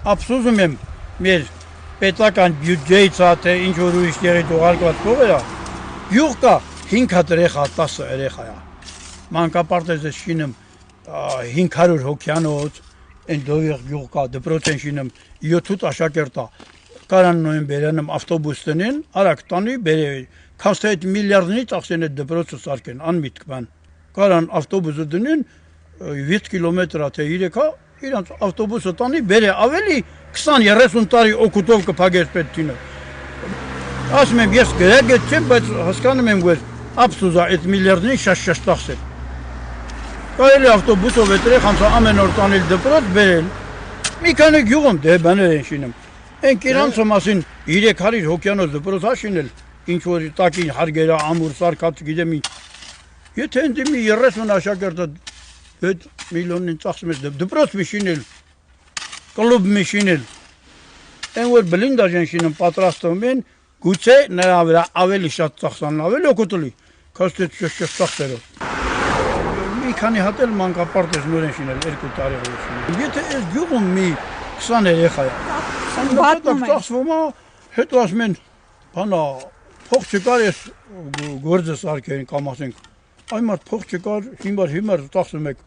Ափսոսում եմ մեր պետական բյուջեից թե ինչ որ ուրիշ տեղից ուղարկված փողերը, յուղ կա 5 հատ երեխա, 10 երեխա է։ Մանկապարտեզը շինում 500 հոգյանոց, այն դովիղ յուղ կա, դպրոց են շինում 7 աշակերտ է։ Կարան նոյեմբերյանում ավտոբուս տնեն, արագ տանի բերեվի։ Քանց թե այդ միլիարդնի ծախսեն այդ դպրոցը սարքեն, անմիտք բան։ Կարան ավտոբուսը դնեն 7 կիլոմետր թե 3 իրանց ավտոբուսը տանի բերե ավելի 20-30 տարի օգուտով կփակես պետքինը։ Ասում եմ ես գրագետ չեմ, բայց հասկանում եմ որ ափսոսա այդ միլիարդին շաշ տախսել։ Կարելի ավտոբուսով էտրեղ հանցա ամեն օր տանել դպրոց բերել։ Մի քանի գյուղում դե բաներ են շինում։ Են իրանցը մասին 300 հոգյանոց դպրոց հաշինել, ինչ որ տակին հարգերա ամուր սարքած գիտեմ ինչ։ Եթե ընդդիմի 30 աշակերտը 7 միլիոնին ծախսում ես դպրոց մի շինել, կլուբ մի շինել, են որ բլինդաժ են շինում պատրաստում են, գուցե նրա վրա ավելի շատ ծախսան ավելի օգուտելի, քան այդ ծախսերով։ Մի քանի հատ էլ մանկապարտեզ նոր են շինել 2 տարի շինել։ Եթե այս գյուղում մի 20 երեխա է, աննպատակ ծախսվում է, հետո ասում են, բանա, փող չկար ես գործը սարքեն կամ ասենք, այ մարդ փող չկար, հիմար ծախսում եք